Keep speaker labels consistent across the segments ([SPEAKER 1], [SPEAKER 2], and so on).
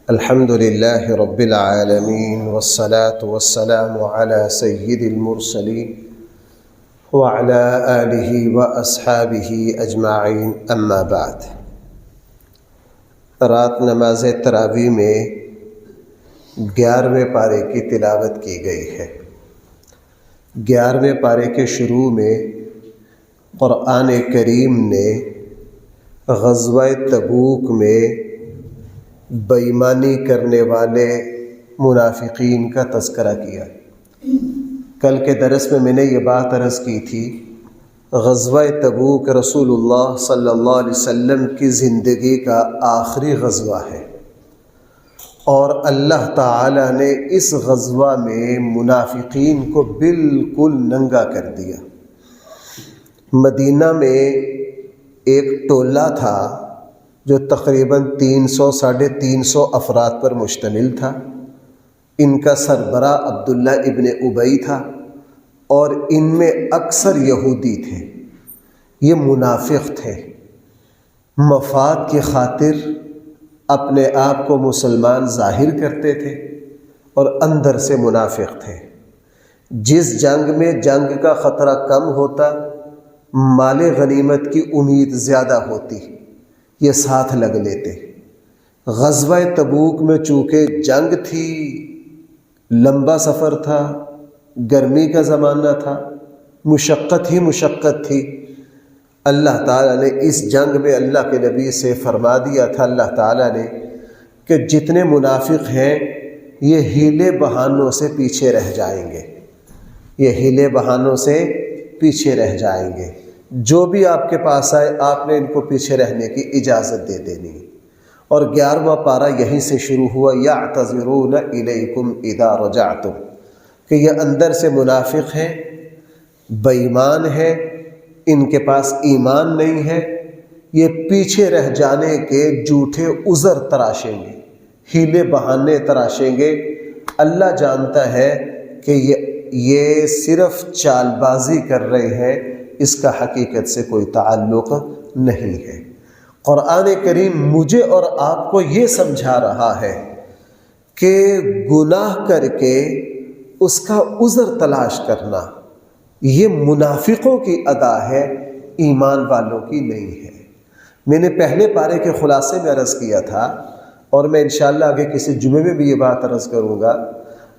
[SPEAKER 1] الحمد لله رب العالمين والصلاة والسلام على سيد المرسلين وعلى آله وأصحابه أجمعين أما بعد۔ رات نماز تراویح میں 11ویں پارے کی تلاوت کی گئی ہے۔ 11ویں پارے کے شروع میں قرآن کریم نے غزوہ تبوک میں بے ایمانی کرنے والے منافقین کا تذکرہ کیا۔ کل کے درس میں نے یہ بات عرض کی تھی، غزوہ تبوک رسول اللہ صلی اللہ علیہ وسلم کی زندگی کا آخری غزوہ ہے، اور اللہ تعالی نے اس غزوہ میں منافقین کو بالکل ننگا کر دیا۔ مدینہ میں ایک ٹولہ تھا جو تقریباً 300-350 افراد پر مشتمل تھا۔ ان کا سربراہ عبداللہ ابن ابی تھا، اور ان میں اکثر یہودی تھے۔ یہ منافق تھے، مفاد کی خاطر اپنے آپ کو مسلمان ظاہر کرتے تھے اور اندر سے منافق تھے۔ جس جنگ میں جنگ کا خطرہ کم ہوتا، مال غنیمت کی امید زیادہ ہوتی، یہ ساتھ لگ لیتے۔ غزوہ تبوک میں چونکہ جنگ تھی، لمبا سفر تھا، گرمی کا زمانہ تھا، مشقت ہی مشقت تھی، اللہ تعالیٰ نے اس جنگ میں اللہ کے نبی سے فرما دیا تھا اللہ تعالیٰ نے کہ جتنے منافق ہیں یہ ہیلے بہانوں سے پیچھے رہ جائیں گے، یہ ہیلے بہانوں سے پیچھے رہ جائیں گے۔ جو بھی آپ کے پاس آئے آپ نے ان کو پیچھے رہنے کی اجازت دے دینی۔ اور 11واں پارہ یہیں سے شروع ہوا، یعتذرون الیکم اذا رجعتم، کہ یہ اندر سے منافق ہیں، بے ایمان ہیں، ان کے پاس ایمان نہیں ہے، یہ پیچھے رہ جانے کے جھوٹے عذر تراشیں گے، ہیلے بہانے تراشیں گے۔ اللہ جانتا ہے کہ یہ صرف چال بازی کر رہے ہیں، اس کا حقیقت سے کوئی تعلق نہیں ہے۔ قرآن کریم مجھے اور آپ کو یہ سمجھا رہا ہے کہ گناہ کر کے اس کا عذر تلاش کرنا یہ منافقوں کی ادا ہے، ایمان والوں کی نہیں ہے۔ میں نے پہلے پارے کے خلاصے میں عرض کیا تھا، اور میں انشاءاللہ آگے کسی جمعے میں بھی یہ بات عرض کروں گا،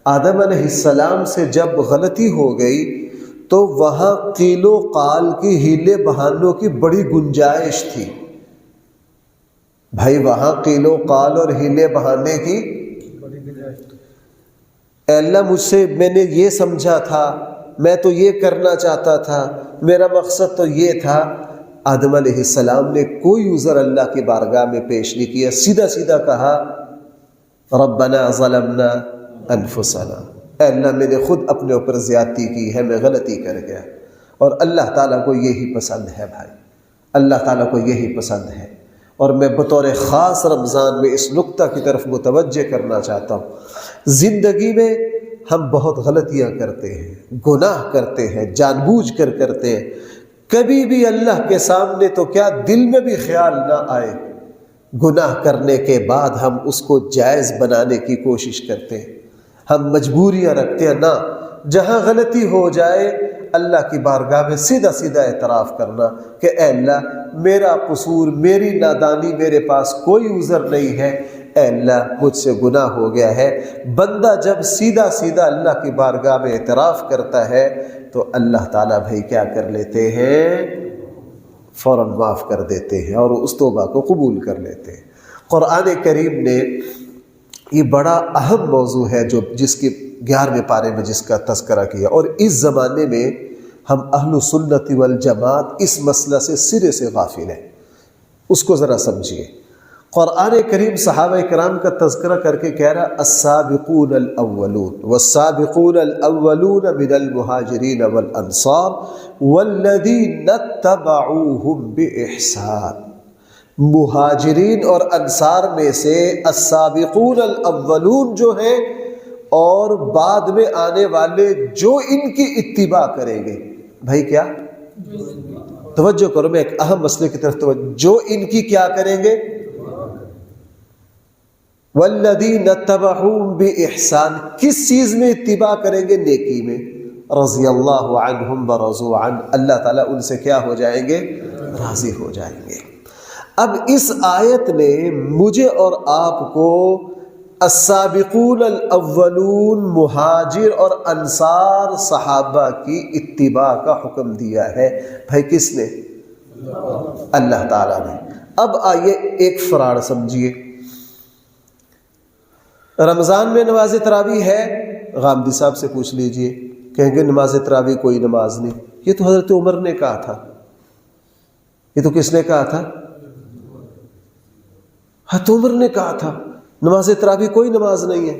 [SPEAKER 1] آدم علیہ السلام سے جب غلطی ہو گئی تو وہاں قیل و قال کی، ہیلے بہانوں کی بڑی گنجائش تھی۔ بھائی وہاں قیل و قال اور ہیلے بہانے کی، اے اللہ مجھ سے، میں نے یہ سمجھا تھا، میں تو یہ کرنا چاہتا تھا، میرا مقصد تو یہ تھا۔ آدم علیہ السلام نے کوئی عذر اللہ کی بارگاہ میں پیش نہیں کیا، سیدھا سیدھا کہا ربنا ظلمنا انفسنا، اے اللہ میں نے خود اپنے اوپر زیادتی کی ہے، میں غلطی کر گیا۔ اور اللہ تعالیٰ کو یہی پسند ہے بھائی، اللہ تعالیٰ کو یہی پسند ہے۔ اور میں بطور خاص رمضان میں اس نقطہ کی طرف متوجہ کرنا چاہتا ہوں، زندگی میں ہم بہت غلطیاں کرتے ہیں، گناہ کرتے ہیں، جان بوجھ کر کرتے ہیں، کبھی بھی اللہ کے سامنے تو کیا دل میں بھی خیال نہ آئے، گناہ کرنے کے بعد ہم اس کو جائز بنانے کی کوشش کرتے ہیں، ہم مجبوریاں رکھتے ہیں۔ نہ، جہاں غلطی ہو جائے اللہ کی بارگاہ میں سیدھا سیدھا اعتراف کرنا کہ اے اللہ میرا قصور، میری نادانی، میرے پاس کوئی عذر نہیں ہے، اے اللہ مجھ سے گناہ ہو گیا ہے۔ بندہ جب سیدھا سیدھا اللہ کی بارگاہ میں اعتراف کرتا ہے تو اللہ تعالیٰ بھائی کیا کر لیتے ہیں، فوراً معاف کر دیتے ہیں اور اس توبہ کو قبول کر لیتے ہیں۔ قرآن کریم نے یہ بڑا اہم موضوع ہے جس کی 11ویں پارے میں جس کا تذکرہ کیا، اور اس زمانے میں ہم اہل سنت والجماعت اس مسئلہ سے سرے سے غافل ہیں۔ اس کو ذرا سمجھیے۔ قرآن کریم صحابہ کرام کا تذکرہ کر کے کہہ رہا السابقون الاولون والسابقون الاولون من المہاجرین والانصار والذین اتبعوہم باحسان، مہاجرین اور انصار میں سے السابقون الاولون جو ہیں اور بعد میں آنے والے جو ان کی اتباع کریں گے۔ بھائی کیا توجہ کرو، میں ایک اہم مسئلے کی طرف توجہ، جو ان کی کیا کریں گے، والذین اتبعوہم بإحسان، کس چیز میں اتباع کریں گے؟ نیکی میں. رضی اللہ عنہم ورضوا عنہ، اللہ تعالیٰ ان سے کیا ہو جائیں گے؟ راضی ہو جائیں گے. اب اس آیت نے مجھے اور آپ کو السابقون الاولون مہاجر اور انصار صحابہ کی اتباع کا حکم دیا ہے. بھائی کس نے؟ اللہ تعالیٰ نے. اب آئیے ایک فراڈ سمجھیے. رمضان میں نماز تراویح ہے، غامدی صاحب سے پوچھ لیجئے، کہیں گے نماز تراویح کوئی نماز نہیں. یہ تو حضرت عمر نے کہا تھا. یہ تو کس نے کہا تھا؟ حضرت عمر نے کہا تھا نماز تراویح کوئی نماز نہیں ہے.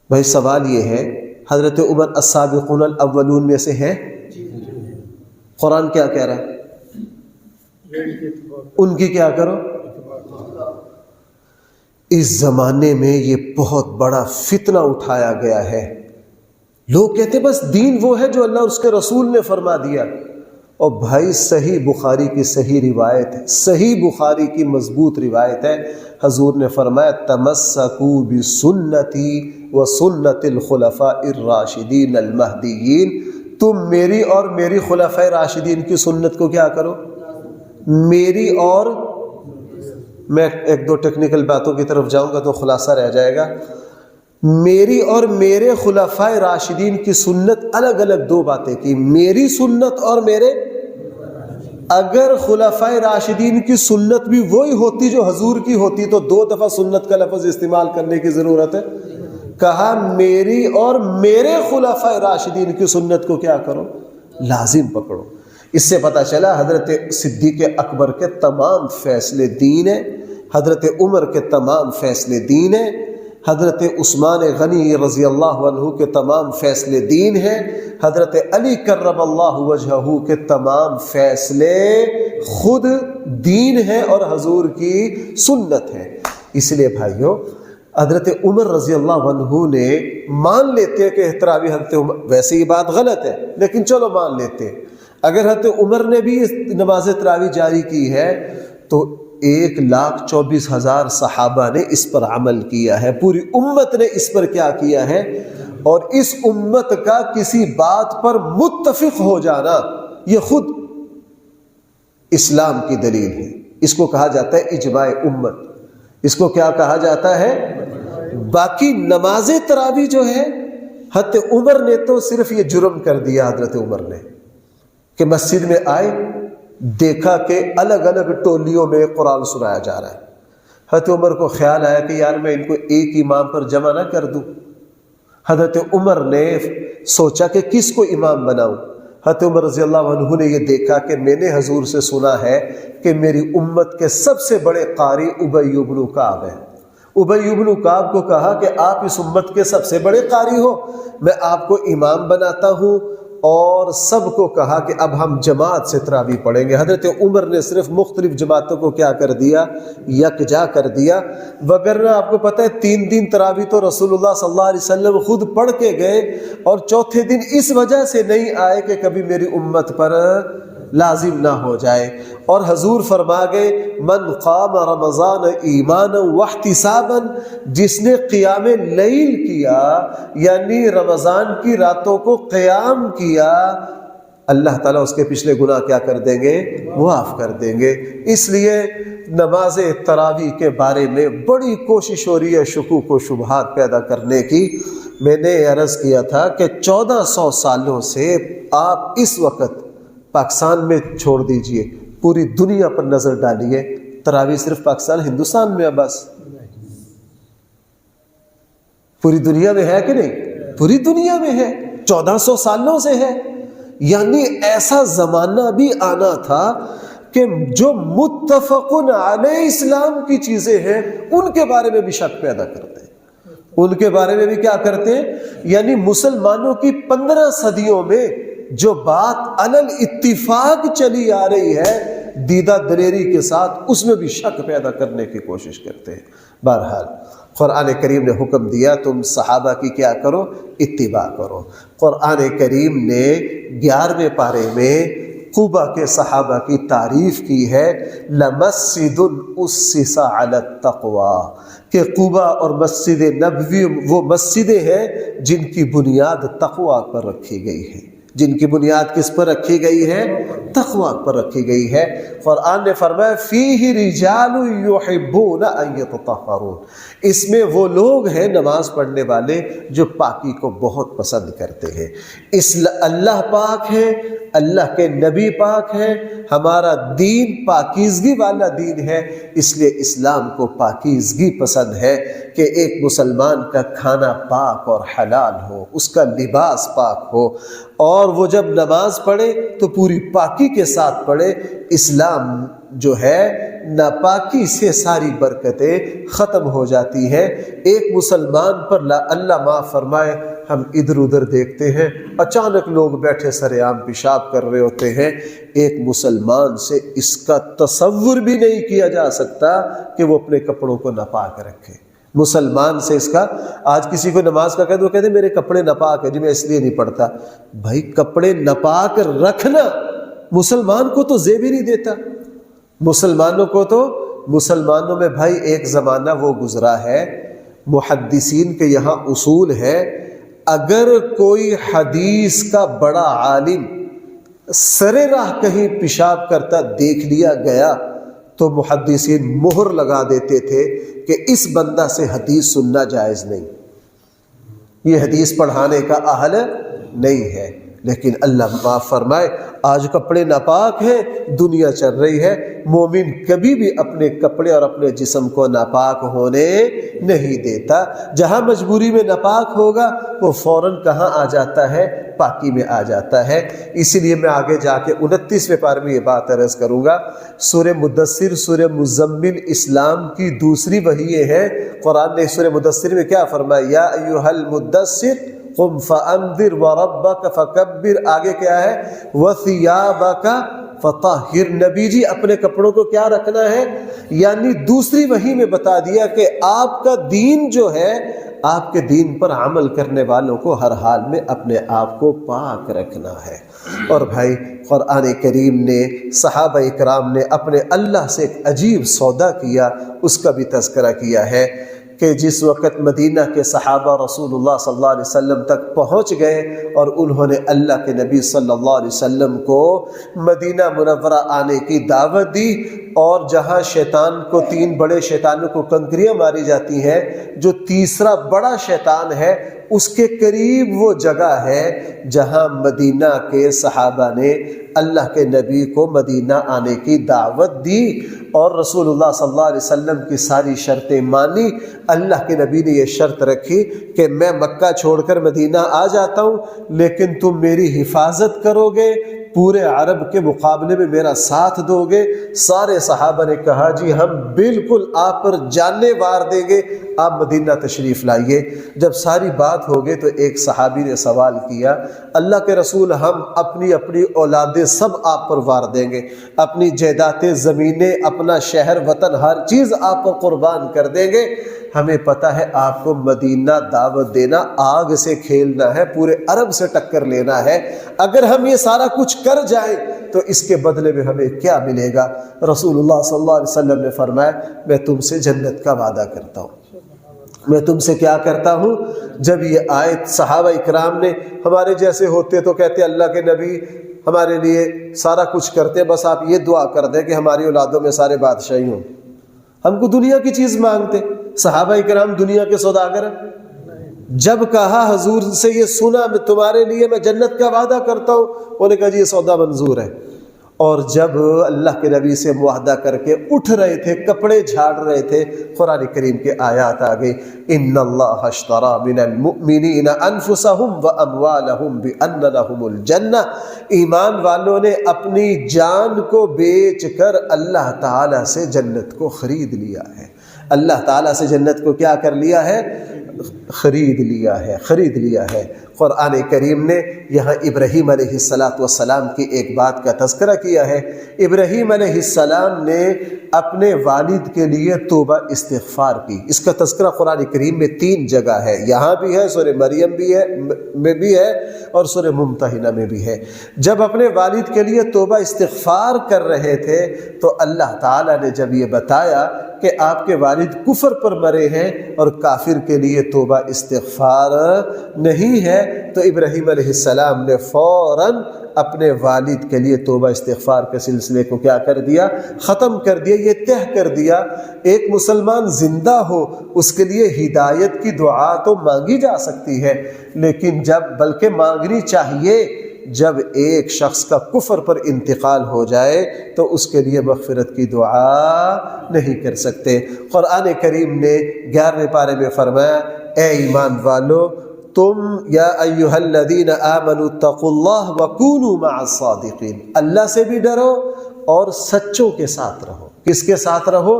[SPEAKER 1] بھائی سوال یہ ہے، حضرت عمر السابقون الاولون میں سے ہے؟ قرآن کیا کہہ رہا ہے؟ ان کی کیا کرو. اس زمانے میں یہ بہت بڑا فتنہ اٹھایا گیا ہے. لوگ کہتے بس دین وہ ہے جو اللہ اور اس کے رسول نے فرما دیا. اور بھائی صحیح بخاری کی صحیح روایت ہے، صحیح بخاری کی مضبوط روایت ہے. حضور نے فرمایا تمسکوا بسنتی وسنت الخلفاء الراشدین المہدیین، تم میری اور میری خلفاء راشدین کی سنت کو کیا کرو. میری اور، میں ایک دو ٹیکنیکل باتوں کی طرف جاؤں گا تو خلاصہ رہ جائے گا. میری اور میرے خلفاء راشدین کی سنت، الگ الگ دو باتیں کی. میری سنت اور میرے، اگر خلفاء راشدین کی سنت بھی وہی ہوتی جو حضور کی ہوتی تو دو دفعہ سنت کا لفظ استعمال کرنے کی ضرورت ہے. کہا میری اور میرے خلفاء راشدین کی سنت کو کیا کرو، لازم پکڑو. اس سے پتہ چلا حضرت صدیق اکبر کے تمام فیصلے دین ہیں، حضرت عمر کے تمام فیصلے دین ہیں، حضرت عثمان غنی رضی اللہ عنہ کے تمام فیصلے دین ہیں، حضرت علی کرم اللہ وجہہ کے تمام فیصلے خود دین ہیں اور حضور کی سنت ہے. اس لیے بھائیو حضرت عمر رضی اللہ عنہ نے مان لیتے کہ تراویح حضرت عمر، ویسے یہ بات غلط ہے لیکن چلو مان لیتے، اگر حضرت عمر نے بھی نماز تراویح جاری کی ہے تو 1,24,000 صحابہ نے اس پر عمل کیا ہے، پوری امت نے اس پر کیا کیا ہے. اور اس امت کا کسی بات پر متفق ہو جانا یہ خود اسلام کی دلیل ہے. اس کو کہا جاتا ہے اجماع امت. اس کو کیا کہا جاتا ہے؟ باقی نماز تراویح جو ہے، حضرت عمر نے تو صرف یہ جرم کر دیا، حضرت عمر نے، کہ مسجد میں آئے، دیکھا کہ الگ الگ ٹولیوں میں قرآن سنایا جا رہا ہے. حضرت عمر کو خیال آیا کہ یار میں ان کو ایک امام پر جمع نہ کر دوں. حضرت عمر نے سوچا کہ کس کو امام بناؤں. حضرت عمر رضی اللہ عنہ نے یہ دیکھا کہ میں نے حضور سے سنا ہے کہ میری امت کے سب سے بڑے قاری ابی بن کعب ہیں. ابی بن کعب کو کہا کہ آپ اس امت کے سب سے بڑے قاری ہو، میں آپ کو امام بناتا ہوں. اور سب کو کہا کہ اب ہم جماعت سے تراویح پڑھیں گے. حضرت عمر نے صرف مختلف جماعتوں کو کیا کر دیا؟ یکجا کر دیا. وگرنہ آپ کو پتہ ہے 3 دن تراویح تو رسول اللہ صلی اللہ علیہ وسلم خود پڑھ کے گئے، اور چوتھے دن اس وجہ سے نہیں آئے کہ کبھی میری امت پر لازم نہ ہو جائے. اور حضور فرما گئے من قام رمضان ایمانا واحتسابا، جس نے قیام لیل کیا یعنی رمضان کی راتوں کو قیام کیا، اللہ تعالیٰ اس کے پچھلے گناہ کیا کر دیں گے؟ معاف کر دیں گے. اس لیے نماز تراویح کے بارے میں بڑی کوشش ہو رہی ہے شکوک و شبہات پیدا کرنے کی. میں نے عرض کیا تھا کہ 1400 سالوں سے آپ اس وقت پاکستان میں چھوڑ دیجئے، پوری دنیا پر نظر ڈالیے، تراویح صرف پاکستان ہندوستان میں ہے بس. پوری دنیا میں ہے کہ نہیں؟ پوری دنیا میں ہے، 1400 سالوں سے ہے. یعنی ایسا زمانہ بھی آنا تھا کہ جو متفق علیہ اسلام کی چیزیں ہیں ان کے بارے میں بھی شک پیدا کرتے ہیں. ان کے بارے میں بھی کیا کرتے ہیں؟ یعنی مسلمانوں کی 15 صدیوں میں جو بات علل اتفاق چلی آ رہی ہے دیدہ دلیری کے ساتھ، اس میں بھی شک پیدا کرنے کی کوشش کرتے ہیں. بہرحال قرآن کریم نے حکم دیا تم صحابہ کی کیا کرو؟ اتباع کرو. قرآن کریم نے 11ویں پارے میں قبا کے صحابہ کی تعریف کی ہے، لمسجد اسس علی التقوی، کہ قبا اور مسجد نبوی وہ مسجدیں ہیں جن کی بنیاد تقوی پر رکھی گئی ہے، جن کی بنیاد کس پر رکھی گئی ہے؟ تقوی پر رکھی گئی ہے۔ قرآن نے فرمایا فیہ رجال یحبون ان یتطہرون، اس میں وہ لوگ ہیں نماز پڑھنے والے جو پاکی کو بہت پسند کرتے ہیں۔ اللہ پاک ہے، اللہ کے نبی پاک ہے، ہمارا دین پاکیزگی والا دین ہے، اس لیے اسلام کو پاکیزگی پسند ہے کہ ایک مسلمان کا کھانا پاک اور حلال ہو، اس کا لباس پاک ہو، اور وہ جب نماز پڑھے تو پوری پاکی کے ساتھ پڑھے۔ اسلام جو ہے ناپاکی سے ساری برکتیں ختم ہو جاتی ہیں۔ ایک مسلمان پر اللہ معاف فرمائے، ہم ادھر ادھر دیکھتے ہیں، اچانک لوگ بیٹھے سر عام پیشاب کر رہے ہوتے ہیں، ایک مسلمان سے اس کا تصور بھی نہیں کیا جا سکتا کہ وہ اپنے کپڑوں کو ناپاک رکھے۔ مسلمان سے اس کا، آج کسی کو نماز کا کہتے وہ کہتے میرے کپڑے ناپاک ہیں جی میں اس لیے نہیں پڑھتا۔ بھائی کپڑے ناپاک رکھنا مسلمان کو تو زیب ہی نہیں دیتا۔ مسلمانوں کو تو، مسلمانوں میں بھائی ایک زمانہ وہ گزرا ہے، محدثین کے یہاں اصول ہے، اگر کوئی حدیث کا بڑا عالم سر راہ کہیں پیشاب کرتا دیکھ لیا گیا تو محدثین مہر لگا دیتے تھے کہ اس بندہ سے حدیث سننا جائز نہیں، یہ حدیث پڑھانے کا اہل نہیں ہے۔ لیکن اللہ معاف فرمائے، آج کپڑے ناپاک ہیں، دنیا چل رہی ہے، مومن کبھی بھی اپنے کپڑے اور اپنے جسم کو ناپاک ہونے نہیں دیتا۔ جہاں مجبوری میں ناپاک ہوگا وہ فوراً کہاں آ جاتا ہے؟ پاکی میں آ جاتا ہے۔ اسی لیے میں آگے جا کے 29ویں پارے میں یہ بات عرض کروں گا۔ سورہ مدثر، سورہ مزمل اسلام کی دوسری وحی ہے۔ قرآن نے سورہ مدثر میں کیا فرمایا؟ یا ایھا المدثر قم فانذر وربک فکبر، آگے کیا ہے؟ وثیابک فطہر، نبی جی اپنے کپڑوں کو کیا رکھنا ہے؟ یعنی دوسری وحی میں بتا دیا کہ آپ کا دین جو ہے، آپ کے دین پر عمل کرنے والوں کو ہر حال میں اپنے آپ کو پاک رکھنا ہے۔ اور بھائی قرآن کریم نے، صحابہ اکرام نے اپنے اللہ سے ایک عجیب سودا کیا، اس کا بھی تذکرہ کیا ہے کہ جس وقت مدینہ کے صحابہ رسول اللہ صلی اللہ علیہ وسلم تک پہنچ گئے اور انہوں نے اللہ کے نبی صلی اللہ علیہ وسلم کو مدینہ منورہ آنے کی دعوت دی، اور جہاں شیطان کو، 3 بڑے شیطانوں کو کنکریاں ماری جاتی ہیں، جو تیسرا بڑا شیطان ہے اس کے قریب وہ جگہ ہے جہاں مدینہ کے صحابہ نے اللہ کے نبی کو مدینہ آنے کی دعوت دی، اور رسول اللہ صلی اللہ علیہ وسلم کی ساری شرطیں مانی۔ اللہ کے نبی نے یہ شرط رکھی کہ میں مکہ چھوڑ کر مدینہ آ جاتا ہوں، لیکن تم میری حفاظت کرو گے، پورے عرب کے مقابلے میں میرا ساتھ دو گے۔ سارے صحابہ نے کہا جی ہم بالکل آپ پر جانے وار دیں گے، آپ مدینہ تشریف لائیے۔ جب ساری بات ہو گئی تو ایک صحابی نے سوال کیا، اللہ کے رسول ہم اپنی اولادیں سب آپ پر وار دیں گے، اپنی جائیدادیں، زمینیں، اپنا شہر، وطن، ہر چیز آپ پر قربان کر دیں گے۔ ہمیں پتہ ہے آپ کو مدینہ دعوت دینا آگ سے کھیلنا ہے، پورے عرب سے ٹکر لینا ہے، اگر ہم یہ سارا کچھ کر جائیں تو اس کے بدلے میں ہمیں کیا ملے گا؟ رسول اللہ صلی اللہ علیہ وسلم نے فرمایا میں تم سے جنت کا وعدہ کرتا ہوں۔ میں تم سے کیا کرتا ہوں؟ جب یہ آیت صحابہ اکرام نے، ہمارے جیسے ہوتے تو کہتے اللہ کے نبی ہمارے لیے سارا کچھ کرتے، بس آپ یہ دعا کر دیں کہ ہماری اولادوں میں سارے بادشاہی ہوں، ہم کو دنیا کی چیز مانگتے۔ صحابہ اکرام دنیا کے سوداگر ہیں۔ جب کہا حضور سے یہ سنا میں تمہارے لیے میں جنت کا وعدہ کرتا ہوں، انہوں نے کہا جی یہ سودا منظور ہے۔ اور جب اللہ کے نبی سے معاہدہ کر کے اٹھ رہے تھے، کپڑے جھاڑ رہے تھے، قرآن کریم کے آیات آ گئی، ان اللہ اشتری من المؤمنین انفسهم واموالهم بان لهم الجنہ، ایمان والوں نے اپنی جان کو بیچ کر اللہ تعالی سے جنت کو خرید لیا ہے۔ اللہ تعالیٰ سے جنت کو کیا کر لیا ہے؟ خرید لیا ہے۔ قرآن کریم نے یہاں ابراہیم علیہ السلام کی ایک بات کا تذکرہ کیا ہے۔ ابراہیم علیہ السلام نے اپنے والد کے لیے توبہ استغفار کی۔ اس کا تذکرہ قرآن کریم میں 3 جگہ ہے، یہاں بھی ہے، سورہ مریم میں بھی ہے اور سورہ ممتحنہ میں بھی ہے۔ جب اپنے والد کے لیے توبہ استغفار کر رہے تھے تو اللہ تعالیٰ نے جب یہ بتایا کہ آپ کے والد کفر پر مرے ہیں اور کافر کے لیے توبہ استغفار نہیں ہے، تو ابراہیم علیہ السلام نے فوراً اپنے والد کے لیے توبہ استغفار کے سلسلے کو کیا کر دیا؟ ختم کر دیا۔ یہ طے کر دیا ایک مسلمان زندہ ہو اس کے لیے ہدایت کی دعا تو مانگی جا سکتی ہے، لیکن بلکہ مانگنی چاہیے جب ایک شخص کا کفر پر انتقال ہو جائے تو اس کے لیے مغفرت کی دعا نہیں کر سکتے۔ قرآن کریم نے 11ویں پارے میں فرمایا، اے ایمان والو تم یا ایھا الذین آمنوا اتقوا اللہ وکونوا مع الصادقین، اللہ سے بھی ڈرو اور سچوں کے ساتھ رہو۔ کس کے ساتھ رہو؟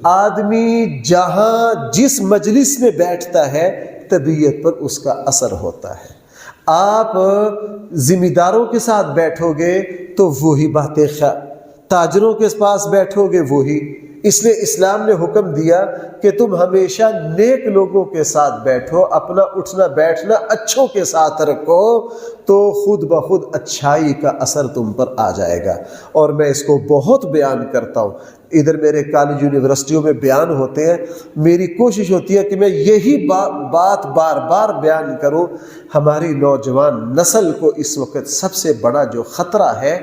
[SPEAKER 1] آدمی جہاں جس مجلس میں بیٹھتا ہے طبیعت پر اس کا اثر ہوتا ہے۔ آپ ذمہ داروں کے ساتھ بیٹھو گے تو وہی باتیں، تاجروں کے پاس بیٹھو گے وہی۔ اس لیے اسلام نے حکم دیا کہ تم ہمیشہ نیک لوگوں کے ساتھ بیٹھو، اپنا اٹھنا بیٹھنا اچھوں کے ساتھ رکھو تو خود بخود اچھائی کا اثر تم پر آ جائے گا۔ اور میں اس کو بہت بیان کرتا ہوں، ادھر میرے کالج یونیورسٹیوں میں بیان ہوتے ہیں، میری کوشش ہوتی ہے کہ میں یہی بات بار بار بیان کروں۔ ہماری نوجوان نسل کو اس وقت سب سے بڑا جو خطرہ ہے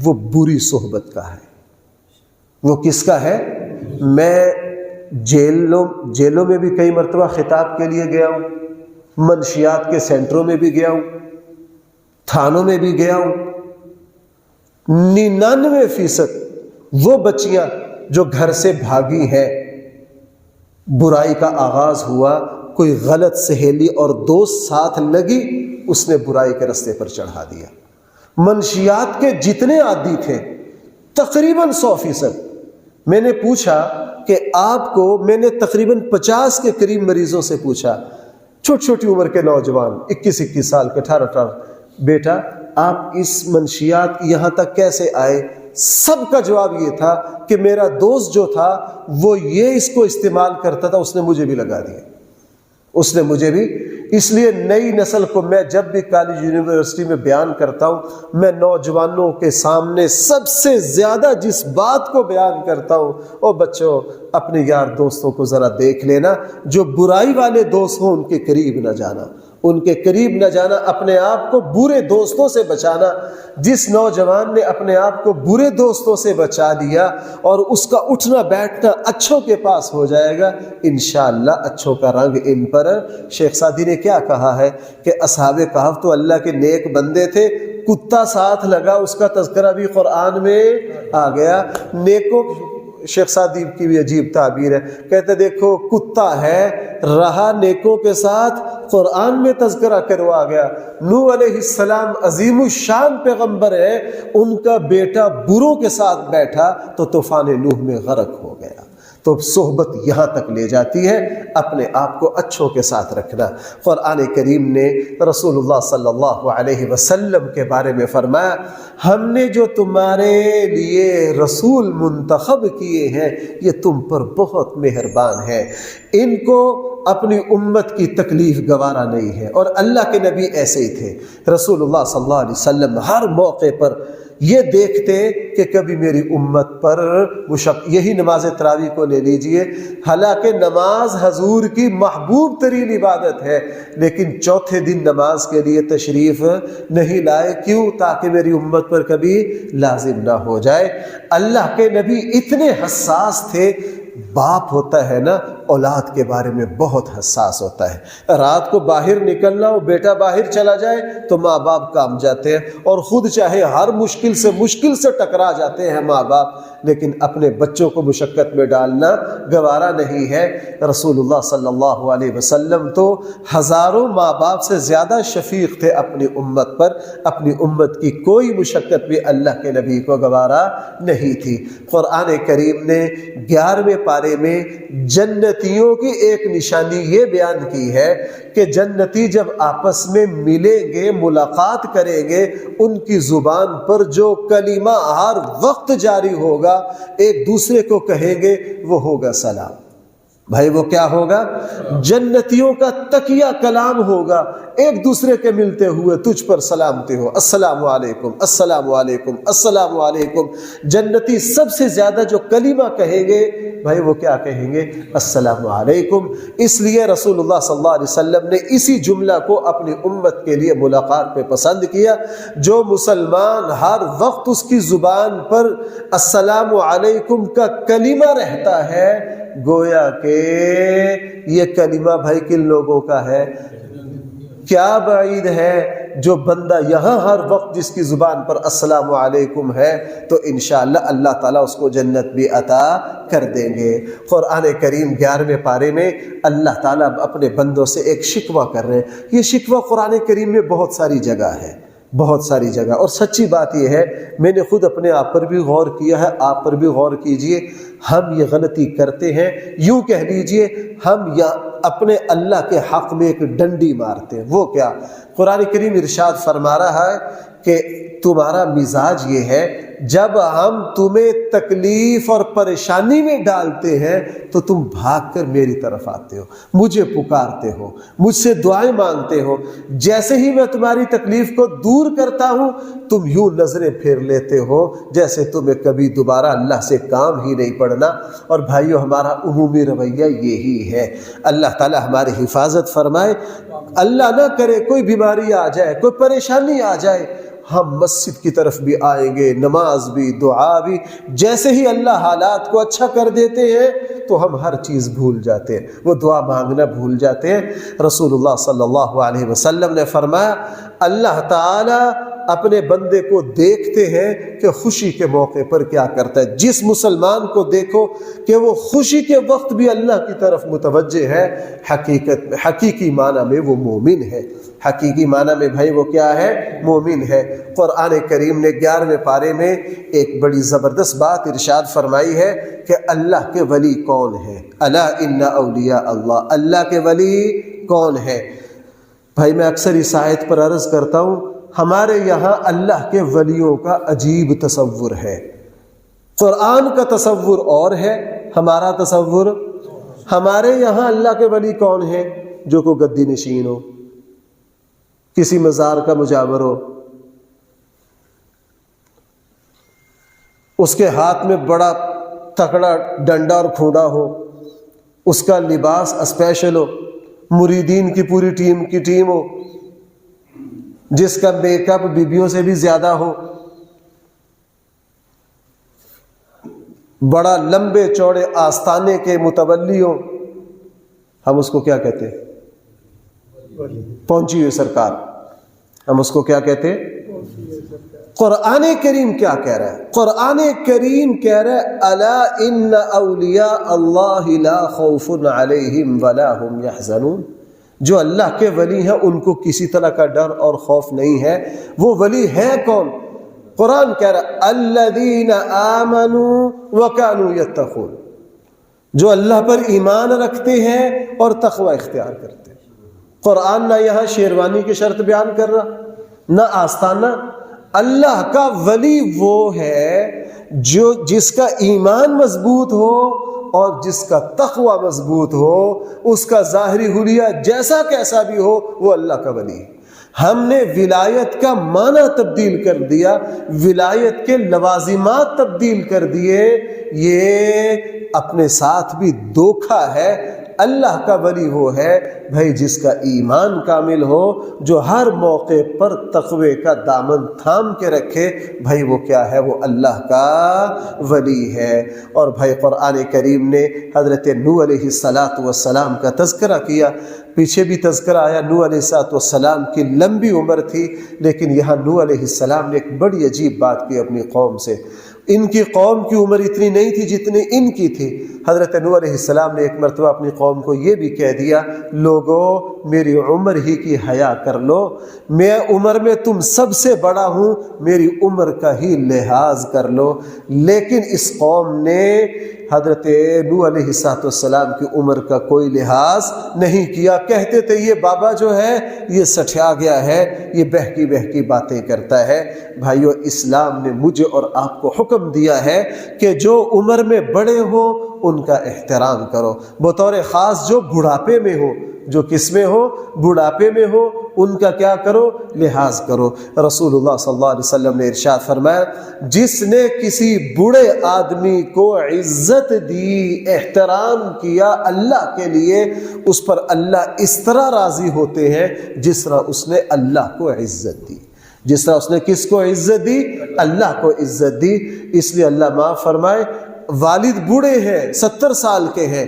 [SPEAKER 1] وہ بری صحبت کا ہے۔ وہ کس کا ہے؟ میں جیلوں میں بھی کئی مرتبہ خطاب کے لیے گیا ہوں، منشیات کے سینٹروں میں بھی گیا ہوں، تھانوں میں بھی گیا ہوں۔ 99% وہ بچیاں جو گھر سے بھاگی ہیں، برائی کا آغاز ہوا، کوئی غلط سہیلی اور دوست ساتھ لگی، اس نے برائی کے رستے پر چڑھا دیا۔ منشیات کے جتنے عادی تھے تقریباً 100%، میں نے پوچھا کہ آپ کو، میں نے تقریباً 50 کے قریب مریضوں سے پوچھا، چھوٹی چھوٹی عمر کے نوجوان، 21 سال کے، 18، بیٹا آپ اس منشیات یہاں تک کیسے آئے؟ سب کا جواب یہ تھا کہ میرا دوست جو تھا وہ یہ اس کو استعمال کرتا تھا، اس نے مجھے بھی لگا دیا، اس نے مجھے بھی۔ اس لیے نئی نسل کو میں جب بھی کالج یونیورسٹی میں بیان کرتا ہوں، میں نوجوانوں کے سامنے سب سے زیادہ جس بات کو بیان کرتا ہوں، او بچوں اپنے یار دوستوں کو ذرا دیکھ لینا، جو برائی والے دوست ہوں ان کے قریب نہ جانا، ان کے قریب نہ جانا، اپنے آپ کو برے دوستوں سے بچانا۔ جس نوجوان نے اپنے آپ کو برے دوستوں سے بچا لیا اور اس کا اٹھنا بیٹھنا اچھوں کے پاس ہو جائے گا، انشاءاللہ اچھوں کا رنگ ان پر۔ شیخ سعدی نے کیا کہا ہے کہ اصحاب کہف تو اللہ کے نیک بندے تھے، کتا ساتھ لگا، اس کا تذکرہ بھی قرآن میں آ گیا۔ نیکوں، شیخ سعدی کی بھی عجیب تعبیر ہے، کہتے دیکھو کتا ہے رہا نیکوں کے ساتھ، قرآن میں تذکرہ کروا گیا۔ نوح علیہ السلام عظیم الشان پیغمبر ہے، ان کا بیٹا بروں کے ساتھ بیٹھا تو طوفان نوح میں غرق ہو گیا۔ تو صحبت یہاں تک لے جاتی ہے، اپنے آپ کو اچھوں کے ساتھ رکھنا۔ قرآن کریم نے رسول اللہ صلی اللہ علیہ وسلم کے بارے میں فرمایا، ہم نے جو تمہارے لیے رسول منتخب کیے ہیں یہ تم پر بہت مہربان ہیں، ان کو اپنی امت کی تکلیف گوارا نہیں ہے۔ اور اللہ کے نبی ایسے ہی تھے، رسول اللہ صلی اللہ علیہ وسلم ہر موقع پر یہ دیکھتے کہ کبھی میری امت پر یہی نماز تراویح کو لے لیجئے، حالانکہ نماز حضور کی محبوب ترین عبادت ہے، لیکن چوتھے دن نماز کے لیے تشریف نہیں لائے، کیوں؟ تاکہ میری امت پر کبھی لازم نہ ہو جائے۔ اللہ کے نبی اتنے حساس تھے، باپ ہوتا ہے نا اولاد کے بارے میں بہت حساس ہوتا ہے۔ رات کو باہر نکلنا ہو، بیٹا باہر چلا جائے تو ماں باپ کام جاتے ہیں، اور خود چاہے ہر مشکل سے ٹکرا جاتے ہیں ماں باپ، لیکن اپنے بچوں کو مشقت میں ڈالنا گوارا نہیں ہے۔ رسول اللہ صلی اللہ علیہ وسلم تو ہزاروں ماں باپ سے زیادہ شفیق تھے اپنی امت پر، اپنی امت کی کوئی مشقت بھی اللہ کے نبی کو گوارا نہیں تھی۔ قرآن کریم نے 11ویں پارے میں جنت جنتیوں کی ایک نشانی یہ بیان کی ہے کہ جنتی جب آپس میں ملیں گے، ملاقات کریں گے، ان کی زبان پر جو کلمہ ہر وقت جاری ہوگا، ایک دوسرے کو کہیں گے، وہ ہوگا سلام۔ بھائی وہ کیا ہوگا؟ جنتیوں کا تقیہ کلام ہوگا، ایک دوسرے کے ملتے ہوئے تجھ پر سلامتی ہو، السلام علیکم، السلام علیکم، السلام علیکم۔ جنتی سب سے زیادہ جو کلمہ کہیں گے، بھائی وہ کیا کہیں گے؟ السلام علیکم۔ اس لیے رسول اللہ صلی اللہ علیہ وسلم نے اسی جملہ کو اپنی امت کے لیے ملاقات پہ پسند کیا۔ جو مسلمان ہر وقت اس کی زبان پر السلام علیکم کا کلمہ رہتا ہے، گویا کہ یہ کلمہ بھائی کن لوگوں کا ہے؟ کیا بعید ہے جو بندہ یہاں ہر وقت جس کی زبان پر السلام علیکم ہے، تو انشاءاللہ اللہ تعالیٰ اس کو جنت بھی عطا کر دیں گے۔ قرآن کریم 11ویں پارے میں اللہ تعالیٰ اپنے بندوں سے ایک شکوہ کر رہے ہیں۔ یہ شکوہ قرآن کریم میں بہت ساری جگہ ہے، بہت ساری جگہ، اور سچی بات یہ ہے، میں نے خود اپنے آپ پر بھی غور کیا ہے، آپ پر بھی غور کیجئے۔ ہم یہ غلطی کرتے ہیں، یوں کہہ لیجئے ہم یا اپنے اللہ کے حق میں ایک ڈنڈی مارتے ہیں۔ وہ کیا؟ قرآن کریم ارشاد فرما رہا ہے کہ تمہارا مزاج یہ ہے، جب ہم تمہیں تکلیف اور پریشانی میں ڈالتے ہیں تو تم بھاگ کر میری طرف آتے ہو، مجھے پکارتے ہو، مجھ سے دعائیں مانگتے ہو۔ جیسے ہی میں تمہاری تکلیف کو دور کرتا ہوں، تم یوں نظریں پھیر لیتے ہو جیسے تمہیں کبھی دوبارہ اللہ سے کام ہی نہیں پڑنا۔ اور بھائیو، ہمارا عمومی رویہ یہی ہے۔ اللہ تعالی ہماری حفاظت فرمائے۔ اللہ نہ کرے کوئی بیماری آ جائے، کوئی پریشانی آ جائے، ہم مسجد کی طرف بھی آئیں گے، نماز بھی، دعا بھی، جیسے ہی اللہ حالات کو اچھا کر دیتے ہیں تو ہم ہر چیز بھول جاتے ہیں، وہ دعا مانگنا بھول جاتے ہیں۔ رسول اللہ صلی اللہ علیہ وسلم نے فرمایا، اللہ تعالی اپنے بندے کو دیکھتے ہیں کہ خوشی کے موقع پر کیا کرتا ہے۔ جس مسلمان کو دیکھو کہ وہ خوشی کے وقت بھی اللہ کی طرف متوجہ ہے، حقیقی معنی میں وہ مومن ہے۔ حقیقی معنی میں بھائی وہ کیا ہے؟ مومن ہے۔ قرآن کریم نے 11ویں پارے میں ایک بڑی زبردست بات ارشاد فرمائی ہے کہ اللہ کے ولی کون ہے؟ الا ان اولیاء اللہ، اللہ کے ولی کون ہے؟ بھائی میں اکثر اس آیت پر عرض کرتا ہوں، ہمارے یہاں اللہ کے ولیوں کا عجیب تصور ہے۔ قرآن کا تصور اور ہے، ہمارا تصور۔ ہمارے یہاں اللہ کے ولی کون ہے؟ جو کوئی گدی نشین ہو، کسی مزار کا مجاور ہو، اس کے ہاتھ میں بڑا تکڑا ڈنڈا اور کھوڑا ہو، اس کا لباس اسپیشل ہو، مریدین کی پوری ٹیم ہو، جس کا میک اپ بیبیوں سے بھی زیادہ ہو، بڑا لمبے چوڑے آستانے کے متولی ہو، ہم اس کو کیا کہتے ہیں؟ پہنچی ہوئی سرکار۔ ہم اس کو کیا کہتے ہیں؟ قرآن کریم کیا کہہ رہا ہے؟ قرآن کریم کہہ رہا ہے الا ان اولیاء اللہ لا خوف علیہم ولا هم يحزنون۔ جو اللہ کے ولی ہیں ان کو کسی طرح کا ڈر اور خوف نہیں ہے۔ وہ ولی ہے کون؟ قرآن کہہ رہا ہے الذین آمنوا وکانوا یتقون، جو اللہ پر ایمان رکھتے ہیں اور تقوی اختیار کرتے ہیں۔ قرآن نہ یہاں شیروانی کی شرط بیان کر رہا، نہ آستانہ۔ اللہ کا ولی وہ ہے جو جس کا ایمان مضبوط ہو اور جس کا تقوی مضبوط ہو، اس کا ظاہری حلیہ جیسا کیسا بھی ہو، وہ اللہ کا ولی ہے۔ ہم نے ولایت کا معنی تبدیل کر دیا، ولایت کے لوازمات تبدیل کر دیے، یہ اپنے ساتھ بھی دھوکہ ہے۔ اللہ کا ولی وہ ہے بھائی جس کا ایمان کامل ہو، جو ہر موقع پر تقوی کا دامن تھام کے رکھے، بھائی وہ کیا ہے؟ وہ اللہ کا ولی ہے۔ اور بھائی قرآن کریم نے حضرت نوح علیہ السلام کا تذکرہ کیا، پیچھے بھی تذکرہ آیا، نوح علیہ السلام کی لمبی عمر تھی، لیکن یہاں نوح علیہ السلام نے ایک بڑی عجیب بات کی اپنی قوم سے۔ ان کی قوم کی عمر اتنی نہیں تھی جتنی ان کی تھی۔ حضرت نوح علیہ السلام نے ایک مرتبہ اپنی قوم کو یہ بھی کہہ دیا، لوگوں میری عمر ہی کی حیا کر لو، میں عمر میں تم سب سے بڑا ہوں، میری عمر کا ہی لحاظ کر لو۔ لیکن اس قوم نے حضرت نوح علیہ السلام کی عمر کا کوئی لحاظ نہیں کیا. کہتے تھے یہ بابا جو ہے یہ سٹھیا گیا ہے, یہ بہکی بہکی باتیں کرتا ہے. بھائیو, اسلام نے مجھے اور آپ کو حکم دیا ہے کہ جو عمر میں بڑے ہو ان کا احترام کرو, بطور خاص جو بڑھاپے میں ہو, جو کس میں ہو, بڑھاپے میں ہو, ان کا کیا کرو, لحاظ کرو. رسول اللہ صلی اللہ علیہ وسلم نے ارشاد فرمایا, جس نے کسی بوڑھے آدمی کو عزت دی, احترام کیا اللہ کے لیے, اس پر اللہ اس طرح راضی ہوتے ہیں جس طرح اس نے اللہ کو عزت دی. جس طرح اس نے کس کو عزت دی, اللہ کو عزت دی. اس لیے اللہ معاف فرمائے, والد بوڑھے ہیں, 70 سال کے ہیں,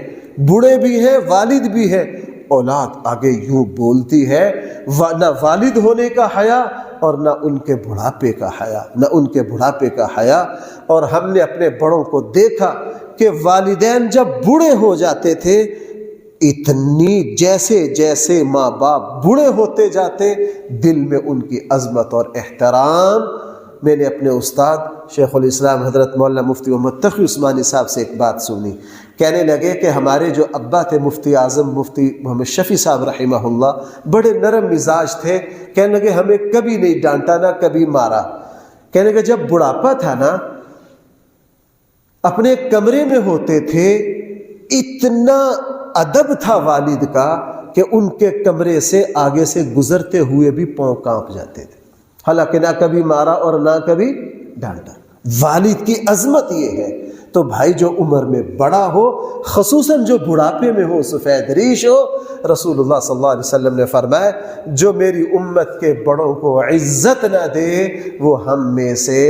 [SPEAKER 1] بوڑھے بھی ہیں, والد بھی ہیں, اولاد آگے یوں بولتی ہے, نہ والد ہونے کا حیا اور نہ ان کے بڑھاپے کا حیا, نہ ان کے بڑھاپے کا حیا. اور ہم نے اپنے بڑوں کو دیکھا کہ والدین جب بوڑھے ہو جاتے تھے, اتنی جیسے جیسے ماں باپ بوڑھے ہوتے جاتے, دل میں ان کی عظمت اور احترام. میں نے اپنے استاد شیخ الاسلام حضرت مولانا مفتی محمد تقی عثمانی صاحب سے ایک بات سنی. کہنے لگے کہ ہمارے جو ابا تھے مفتی اعظم مفتی محمد شفیع صاحب رحمہ اللہ, بڑے نرم مزاج تھے. کہنے لگے ہمیں کبھی نہیں ڈانٹا, نہ کبھی مارا. کہنے لگے جب بڑھاپا تھا نا, اپنے کمرے میں ہوتے تھے, اتنا ادب تھا والد کا کہ ان کے کمرے سے آگے سے گزرتے ہوئے بھی پاؤں کانپ جاتے تھے, حالانکہ نہ کبھی مارا اور نہ کبھی ڈانٹا. والد کی عظمت یہ ہے. تو بھائی جو عمر میں بڑا ہو, خصوصاً جو بڑھاپے میں ہو, سفید ریش ہو, رسول اللہ صلی اللہ علیہ وسلم نے فرمایا جو میری امت کے بڑوں کو عزت نہ دے وہ ہم میں سے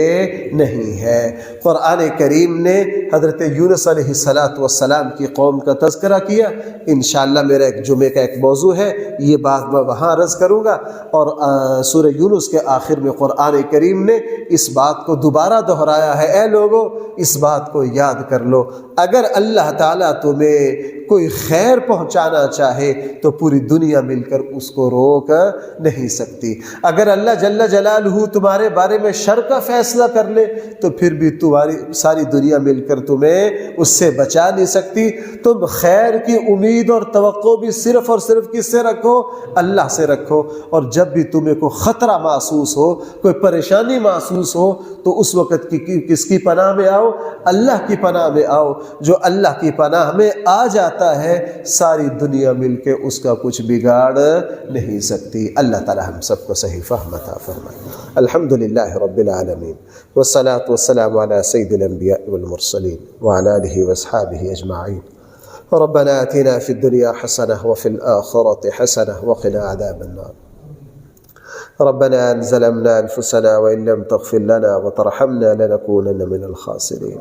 [SPEAKER 1] نہیں ہے. قرآن کریم نے حضرت یونس علیہ السلام کی قوم کا تذکرہ کیا. انشاءاللہ میرا ایک جمعے کا ایک موضوع ہے, یہ بات میں وہاں عرض کروں گا. اور سورہ یونس کے آخر میں قرآن کریم نے اس بات کو دوبارہ دہرایا ہے, اے لوگو اس بات کو یاد کر لو, اگر اللہ تعالیٰ تمہیں کوئی خیر پہنچانا چاہے تو پوری دنیا مل کر اس کو روک نہیں سکتی. اگر اللہ جل جلالہ تمہارے بارے میں شر کا فیصلہ کر لے تو پھر بھی تمہاری ساری دنیا مل کر تمہیں اس سے بچا نہیں سکتی. تم خیر کی امید اور توقع بھی صرف اور صرف کس سے رکھو, اللہ سے رکھو. اور جب بھی تمہیں کوئی خطرہ محسوس ہو, کوئی پریشانی محسوس ہو, تو اس وقت کس کی پناہ میں آؤ, اللہ کی پناہ میں آؤ. جو اللہ کی پناہ میں آ جاتا ہے ساری دنیا مل کے اس کا کچھ بگاڑ نہیں سکتی. اللہ تعالی ہم سب کو صحیح فہم عطا فرمائے. الحمدللہ رب العالمین والصلاة والسلام على سید الانبیاء والمرسلین وعلى آلہ واصحابہ اجمعین. ربنا آتنا في الدنيا حسنة وفي الآخرة حسنة وقنا عذاب النار. ربنا ظلمنا أنفسنا وإن لم تغفر لنا وترحمنا لنكونن من الخاسرين.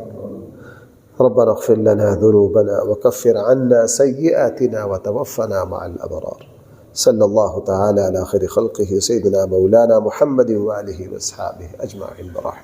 [SPEAKER 1] ربنا اغفر لنا ذنوبنا وكفر عنا سيئاتنا وتوفنا مع الأبرار. صلى الله تعالى على خير خلقه سيدنا مولانا محمد وآله وأصحابه أجمعين برحمته.